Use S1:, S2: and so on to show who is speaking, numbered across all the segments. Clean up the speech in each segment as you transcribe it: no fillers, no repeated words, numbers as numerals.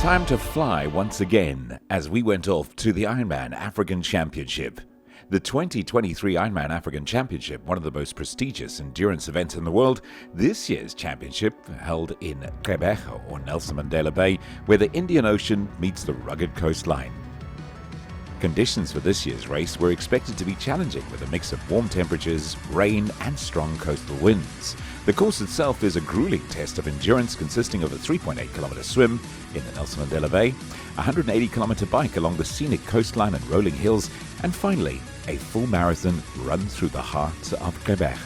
S1: Time to fly once again as we went off to the Ironman African Championship. The 2023 Ironman African Championship, one of the most prestigious endurance events in the world, this year's championship held in Quebec, or Nelson Mandela Bay, where the Indian Ocean meets the rugged coastline. Conditions for this year's race were expected to be challenging with a mix of warm temperatures, rain and strong coastal winds. The course itself is a grueling test of endurance consisting of a 3.8-kilometer swim in the Nelson Mandela Bay, a 180-kilometer bike along the scenic coastline and rolling hills, and finally, a full marathon run through the heart of Quebec.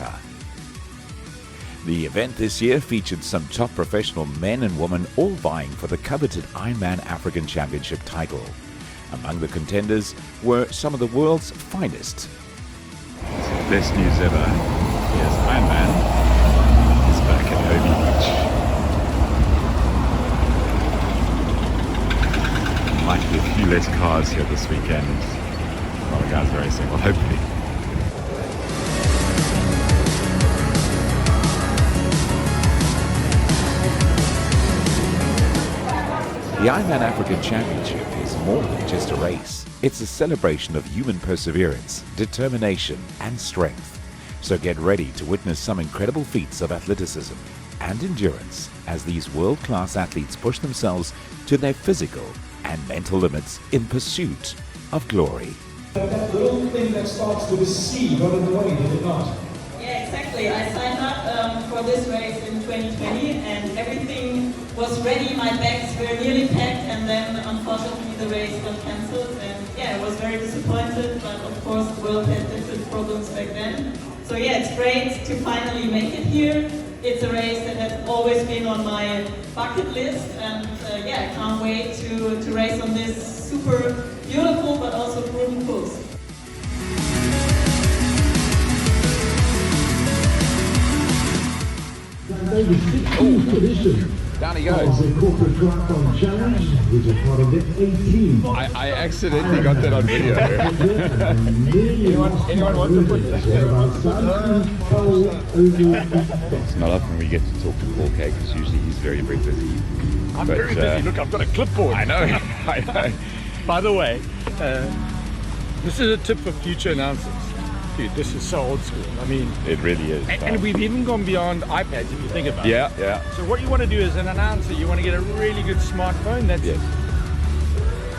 S1: The event this year featured some top professional men and women all vying for the coveted Ironman African Championship title. Among the contenders were some of the world's finest.
S2: Best news ever. Yes, Ironman is back at Hobie Beach. Might be a few less cars here this weekend. A lot of guys racing, well, hopefully.
S1: The Ironman African Championship is more than just a race. It's a celebration of human perseverance, determination, and strength. So get ready to witness some incredible feats of athleticism and endurance as these world-class athletes push themselves to their physical and mental limits in pursuit of glory.
S3: That little thing that starts with a C got in the way, did it not?
S4: Yeah, exactly. I signed up for this race in 2020 and everything was ready. My bags were nearly packed and then unfortunately the race got cancelled and yeah, I was very disappointed, but of course the world had different problems back then. So yeah, it's great to finally make it here. It's a race that has always been on my bucket list and yeah, I can't wait to race on this super beautiful but also brutal course.
S2: Down he goes. I accidentally got that on video. anyone want to put that? It's not often we get to talk to Paul K because usually he's very, very busy.
S5: I'm very busy. Look, I've got a clipboard.
S2: I know. I know.
S5: By the way, this is a tip for future announcers. Dude, this is so old school. I mean,
S2: it really is.
S5: And we've even gone beyond iPads if you think about it.
S2: Yeah.
S5: So what you want to do as an announcer, you want to get a really good smartphone that's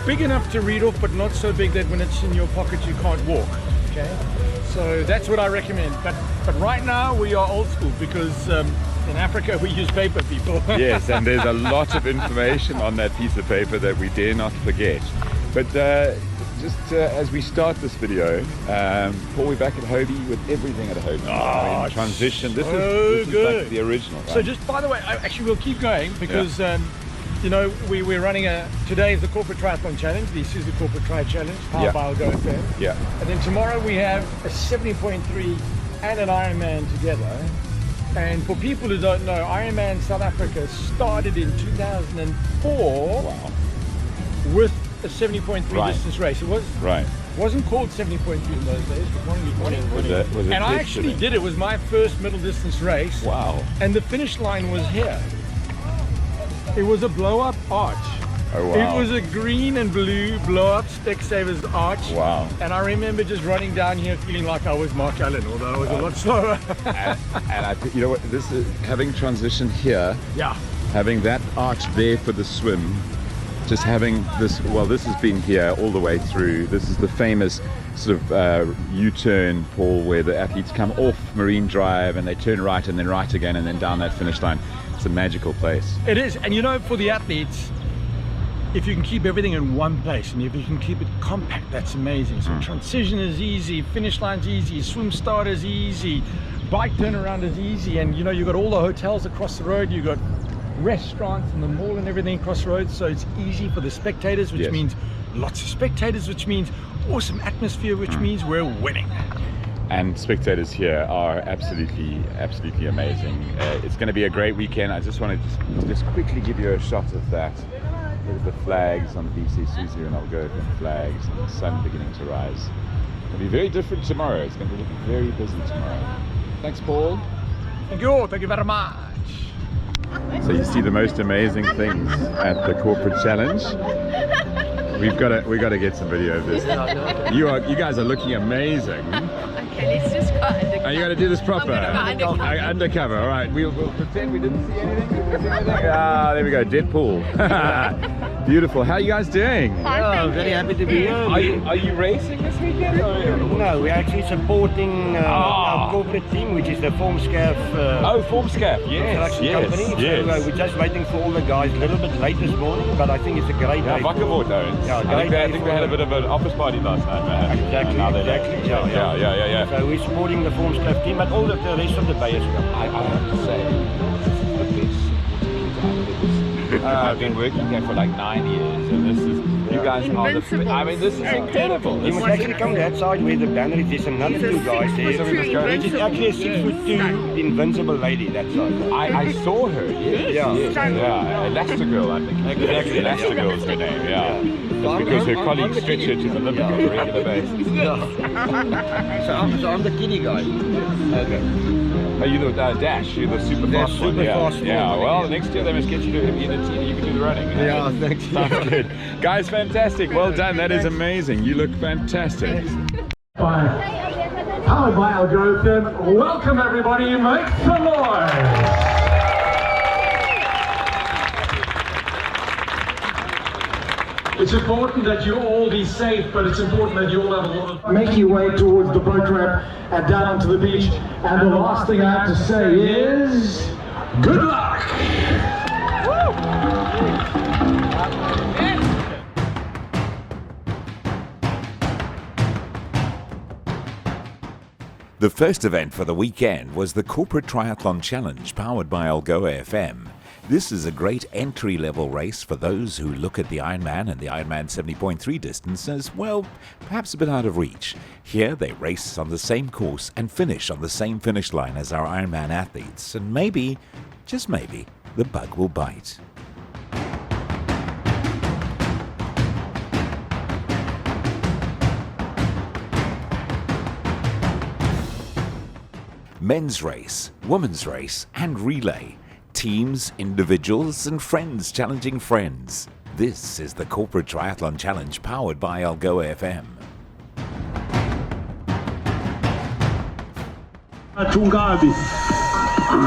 S5: big enough to read off, but not so big that when it's in your pocket you can't walk. Okay. So that's what I recommend. But right now we are old school because in Africa we use paper, people.
S2: Yes, and there's a lot of information on that piece of paper that we dare not forget. But just as we start this video, Paul, we're back at Hobie with everything at Hobie.
S5: Oh,
S2: transition. This
S5: is
S2: like the original. Right?
S5: So just by the way, actually we'll keep going because you know we're running today is the Corporate Triathlon Challenge, the Isuzu Corporate Tri Challenge, powered by Go FM.
S2: Yeah.
S5: And then tomorrow we have a 70.3 and an Ironman together. And for people who don't know, Ironman South Africa started in 2004 with a 70.3 distance race. It wasn't called 70.3 in those days, but and I actually did it. It was my first middle distance race.
S2: Wow.
S5: And the finish line was here. It was a blow-up arch.
S2: Oh, wow.
S5: It was a green and blue blow-up Specsavers arch.
S2: Wow.
S5: And I remember just running down here feeling like I was Mark Allen, although I was a lot slower.
S2: and I think, you know what, this is having transition here.
S5: Yeah.
S2: Having that arch there for the swim. Just having this, well, this has been here all the way through. This is the famous sort of U-turn, Paul, where the athletes come off Marine Drive and they turn right and then right again and then down that finish line. It's a magical place.
S5: It is, and you know, for the athletes, if you can keep everything in one place and if you can keep it compact, that's amazing. So transition is easy, finish line's easy, swim start is easy, bike turnaround is easy, and you know, you've got all the hotels across the road, you've got restaurants and the mall and everything across the road, so it's easy for the spectators, which means lots of spectators, which means awesome atmosphere, which means we're winning.
S2: And spectators here are absolutely amazing. It's going to be a great weekend. I just want to just quickly give you a shot of that. Look at the flags on the BC Isuzu and Alberta flags and the sun beginning to rise. It'll be very different tomorrow. It's going to be very busy tomorrow. Thanks, Paul.
S5: Thank you very much.
S2: So you see the most amazing things at the corporate challenge. We got to get some video of this. You guys are looking amazing.
S6: Okay, let's just go undercover.
S2: Are you going to do this proper? Undercover. All right. We'll pretend we didn't see anything. Ah, there we go. Deadpool. Beautiful. How are you guys doing?
S6: Fine,
S7: Very happy to be here.
S2: Are you racing this weekend?
S7: No, we're actually supporting our corporate team, which is the Formscaf
S2: Formscaf. Yes.
S7: construction company.
S2: Yes.
S7: So we're just waiting for all the guys. A little bit late this morning, but I think it's a great day.
S2: Vakkerwoord though.
S7: Yeah,
S2: I think they had a bit of an office party last night, man.
S7: Exactly.
S2: Yeah.
S7: So we're supporting the Formscaf team, but all the rest of the bay as well.
S2: I have to say, this is the best I've been working here for like 9 years, and this is, you guys are the, I mean, this is incredible.
S7: You must actually come that side where the banner is. There's another two guys there. Which is actually a 6'2" invincible lady, that side.
S2: I saw her, yes. Elastigirl, I think. Exactly, Elastigirl is her name, yeah. It's because her colleagues stretch her to the limit on a regular basis.
S7: So I'm the kiddie guy. Okay.
S2: Are you the Dash? You're the super fast one? Yeah, well, next year they must get you to be the team. You can do the running.
S7: Yeah, thanks.
S2: Sounds good. Guys, fantastic. Well done. That is amazing. You look fantastic.
S3: Powered by Algo FM. Welcome everybody, make some noise! It's important that you all be safe, but it's important that you all have a lot of... Make your way towards the boat ramp and down onto the beach. And the last thing I have to say is... good luck!
S1: The first event for the weekend was the Corporate Triathlon Challenge powered by Algoa FM. This is a great entry-level race for those who look at the Ironman and the Ironman 70.3 distance as, well, perhaps a bit out of reach. Here they race on the same course and finish on the same finish line as our Ironman athletes, and maybe, just maybe, the bug will bite. Men's race, women's race, and relay. Teams, individuals, and friends challenging friends. This is the Corporate Triathlon Challenge powered by Algoa FM.
S8: Tungabi.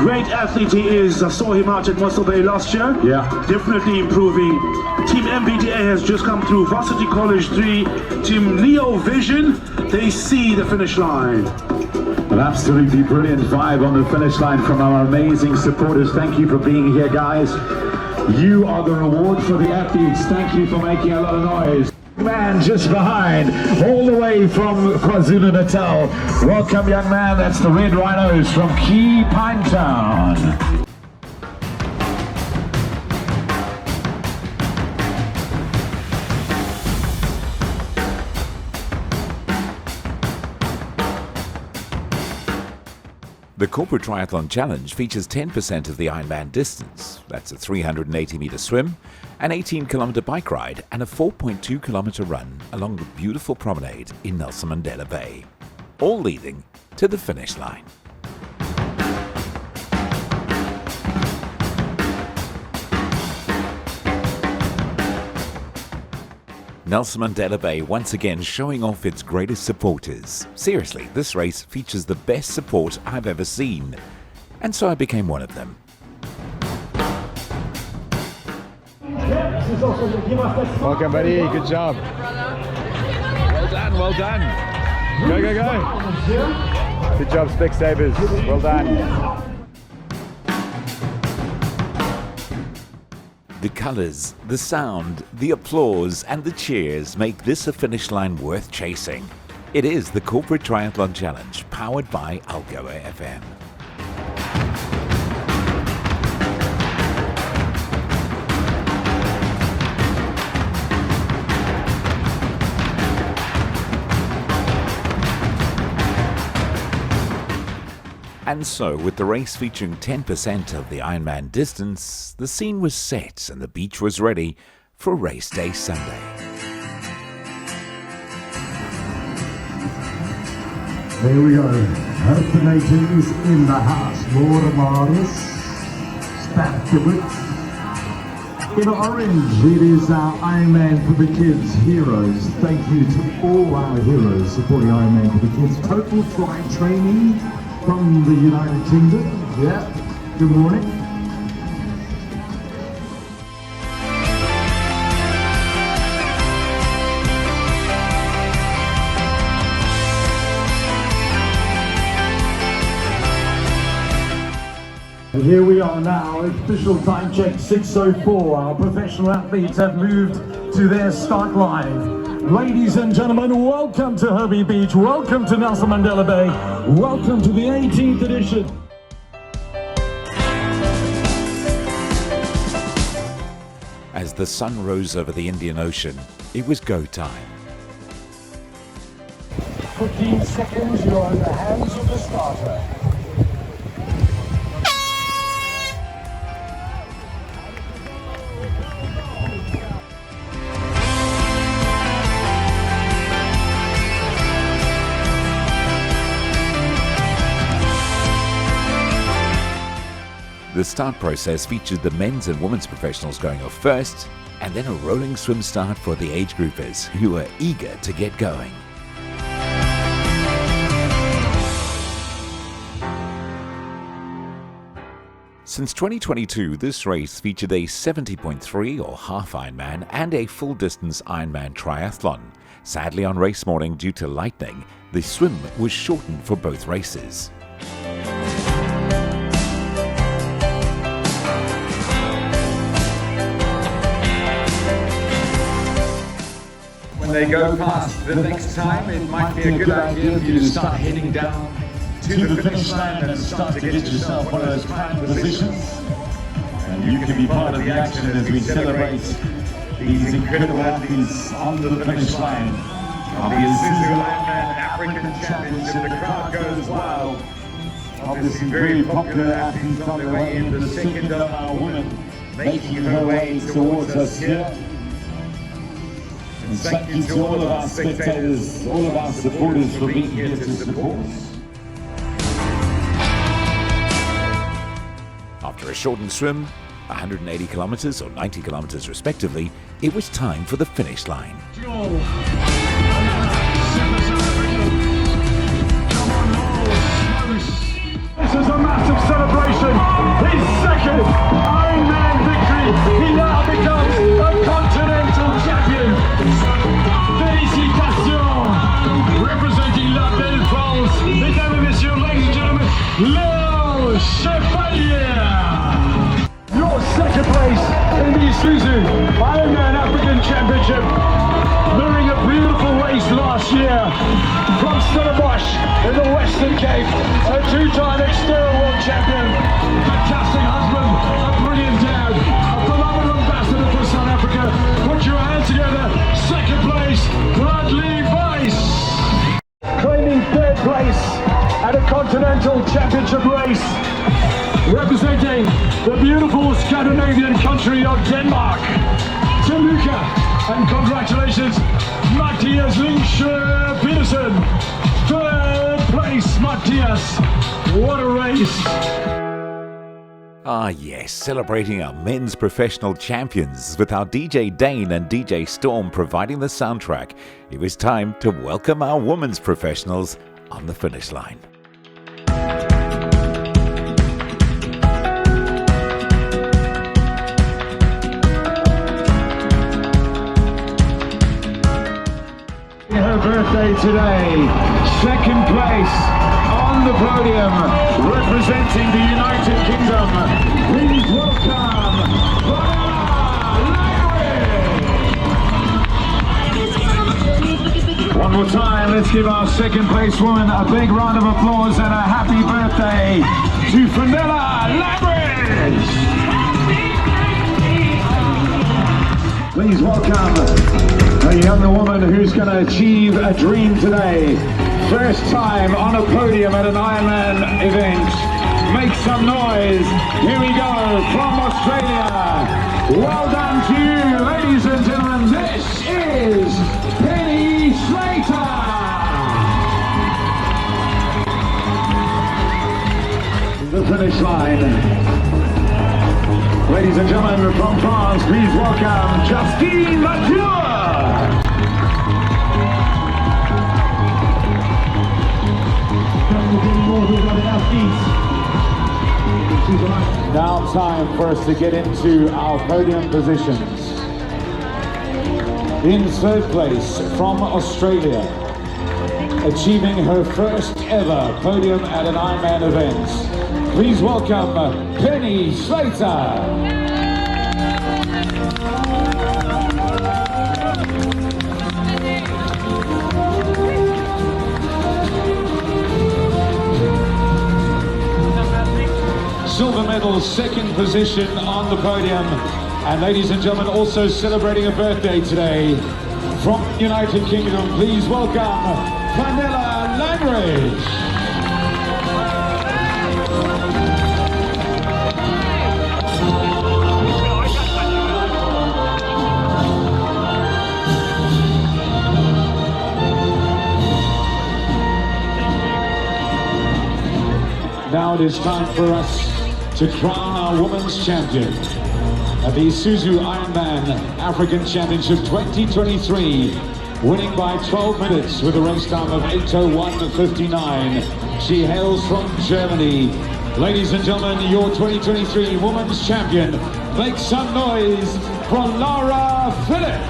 S8: Great athlete he is. I saw him out at Mossel Bay last year.
S3: Yeah.
S8: Definitely improving. Team MBTA has just come through. Varsity College 3. Team Leo Vision. They see the finish line.
S3: An absolutely brilliant vibe on the finish line from our amazing supporters. Thank you for being here, guys. You are the reward for the athletes. Thank you for making a lot of noise. Man just behind, all the way from KwaZulu-Natal. Welcome, young man. That's the Red Rhinos from Key Pinetown.
S1: The Corporate Triathlon Challenge features 10% of the Ironman distance. That's a 380-meter swim, an 18-kilometer bike ride, and a 4.2-kilometer run along the beautiful promenade in Nelson Mandela Bay, all leading to the finish line. Nelson Mandela Bay once again showing off its greatest supporters. Seriously, this race features the best support I've ever seen, and so I became one of them.
S2: Welcome, buddy. Good job. Well done. Go, go, go. Good job, Specsavers. Well done.
S1: The colours, the sound, the applause and the cheers make this a finish line worth chasing. It is the Corporate Triathlon Challenge powered by Algoa FM. And so, with the race featuring 10% of the Ironman distance, the scene was set and the beach was ready for race day Sunday.
S3: There we go. Hope the natives in the house. Lord Amaris. backwards. In orange, it is our Ironman for the Kids heroes. Thank you to all our heroes supporting Ironman for the Kids. Total Fly Training from the United Kingdom. Yeah, good morning. Here we are now, official time check 6:04. Our professional athletes have moved to their start line. Ladies and gentlemen, welcome to Herbie Beach, welcome to Nelson Mandela Bay, welcome to the 18th edition.
S1: As the sun rose over the Indian Ocean, it was go time.
S3: 15 seconds, you're in the hands of the starter.
S1: The start process featured the men's and women's professionals going off first, and then a rolling swim start for the age groupers who were eager to get going. Since 2022, this race featured a 70.3 or half Ironman and a full-distance Ironman triathlon. Sadly, on race morning, due to lightning, the swim was shortened for both races.
S2: When they go past the next time, it might be a good idea for you to start heading down
S3: to the finish line and start to get yourself one of those prime positions. And you can be part of the action as we celebrate these incredible athletes on the finish line of the Isuzu
S2: African Championship. The crowd goes wild.
S3: obviously very popular athletes on their way in. The second of our women making her way towards us here. And thank you to all of our spectators, all of our supporters for being here to support us.
S1: After a shortened swim, 180 kilometers or 90 kilometers respectively, it was time for the finish line.
S3: This is a massive celebration. His second Ironman victory. He now becomes a continental champion. Félicitations. Representing la belle France, mesdames et messieurs, ladies and gentlemen, Le Chevalier. Your second place in the Isuzu Ironman African Championship. Mirroring a beautiful race last year from Stellenbosch in the Western Cape. A two-time Xterra World Champion. Fantastic husband, a brilliant dad, a beloved ambassador for South Africa. Put your hands together. Second place, Bradley Weiss. Claiming third place at a Continental Championship race. Representing the beautiful Scandinavian country of Denmark, Temuka, and congratulations, Matthias Lingsjø Petersen. Third place, Matthias. What a race.
S1: Ah yes, celebrating our men's professional champions with our DJ Dane and DJ Storm providing the soundtrack. It was time to welcome our women's professionals on the finish line.
S3: Her birthday today, second place on the podium, representing the United Kingdom. Please welcome Lagrid. One more time, let's give our second place woman a big round of applause and a happy birthday to Fenella Lagrid. Please welcome a young woman who's going to achieve a dream today. First time on a podium at an Ironman event. Make some noise. Here we go from Australia. Well done to you, ladies and gentlemen. This is Penny Slater. The finish line. Ladies and gentlemen, from France, please welcome Justine Mathieu. Now time for us to get into our podium positions. In third place from Australia, achieving her first ever podium at an Ironman event. Please welcome Penny Slater. Silver medal, second position on the podium. And ladies and gentlemen, also celebrating a birthday today from the United Kingdom, please welcome Pernilla Langridge. Now it is time for us to crown our women's champion at the Isuzu Ironman African Championship 2023, winning by 12 minutes with a race time of 8:01:59. She hails from Germany. Ladies and gentlemen, your 2023 women's champion. Make some noise for Laura Philipp.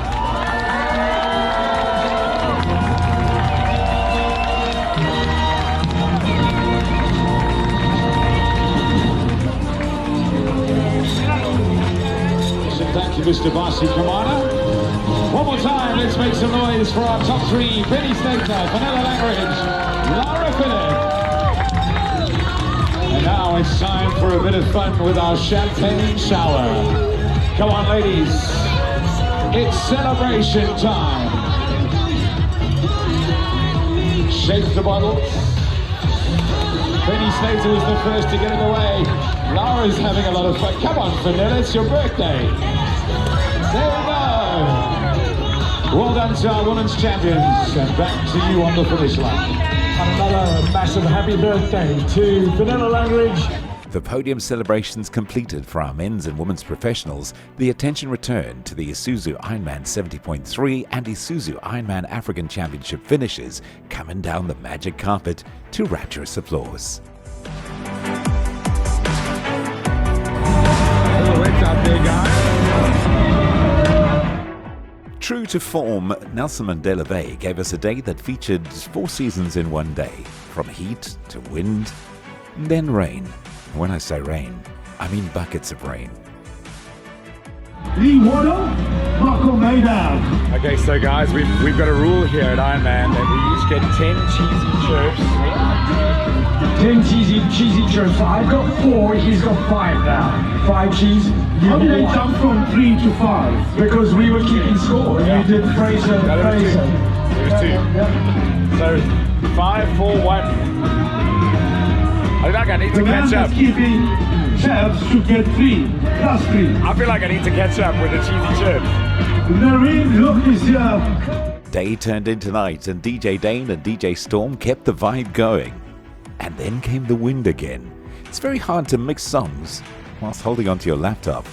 S3: Thank you, Mr. Barsi Kamana. One more time, let's make some noise for our top three. Penny Slater, Pernilla Langridge, Laura Philipp. And now it's time for a bit of fun with our champagne shower. Come on, ladies. It's celebration time. Shake the bottles. Penny Slater was the first to get in the way. Laura's having a lot of fun. Come on, Pernilla, it's your birthday. There we go. Well done to our women's champions, and back to you on the finish line.
S5: Another massive happy birthday to Pernilla Langridge.
S1: The podium celebrations completed for our men's and women's professionals, the attention returned to the Isuzu Ironman 70.3 and Isuzu Ironman African Championship finishes coming down the magic carpet to rapturous applause.
S5: What's up there, guys?
S1: True to form, Nelson Mandela Bay gave us a day that featured 4 seasons in one day, from heat to wind, then rain. When I say rain, I mean buckets of rain.
S3: Lee Wardle, Rocco Maydown.
S2: Okay, so guys, we've got a rule here at Ironman that we each get 10 cheesy chirps.
S5: 10 cheesy chirps. So I've got 4, he's got 5 now. 5 cheese.
S3: How did I jump from 3 to 5?
S5: Because we were keeping score.
S2: Yeah.
S5: You did Fraser.
S2: No, there was 2. So 5, 4, 1. I feel like I need to catch up.
S3: Keeping chirps should get 3, plus 3.
S2: I feel like I need to catch up with the cheesy chirps.
S3: The rain look is here.
S1: Day turned into night, and DJ Dane and DJ Storm kept the vibe going. And then came the wind again. It's very hard to mix songs whilst holding onto your laptop.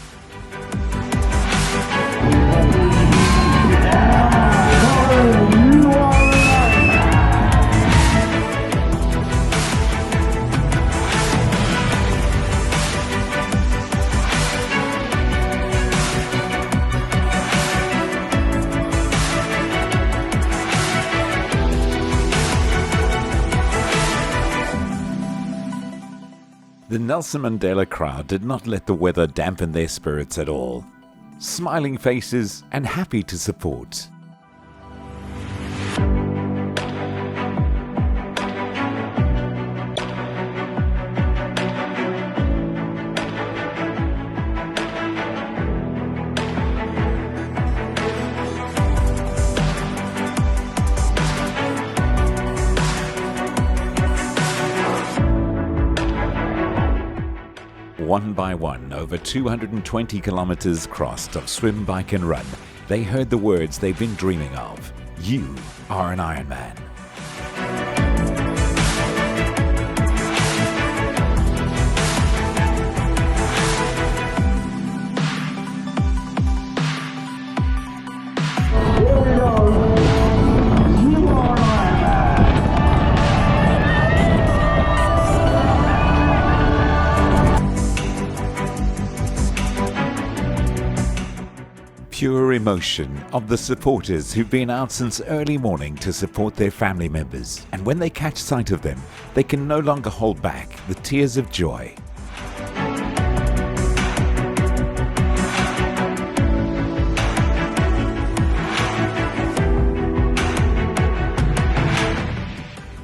S1: The Nelson Mandela crowd did not let the weather dampen their spirits at all. Smiling faces and happy to support. One by one, over 220 kilometers crossed of swim, bike and run, they heard the words they've been dreaming of. You are an Ironman. pure emotion of the supporters who've been out since early morning to support their family members. And when they catch sight of them, they can no longer hold back the tears of joy.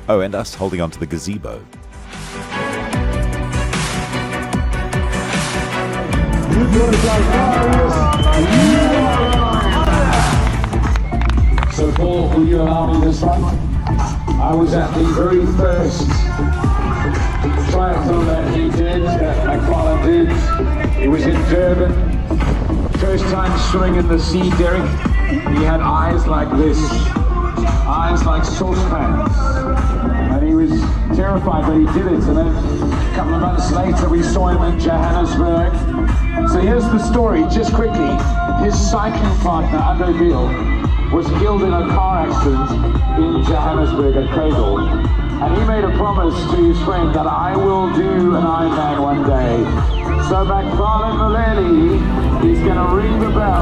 S1: Oh, and us holding on to the gazebo.
S3: So Paul, will you allow me this one? I was at the very first triathlon that he did, that McFarlane did. It was in Durban. First time swimming in the sea, Derek. He had eyes like this, eyes like saucepans. And he was terrified, but he did it. And then a couple of months later, we saw him in Johannesburg. So here's the story, just quickly. His cycling partner, Andre Biel, was killed in a car accident in Johannesburg at Cradle. And he made a promise to his friend that I will do an Ironman one day. So McFarlane Maleli is going to ring the bell.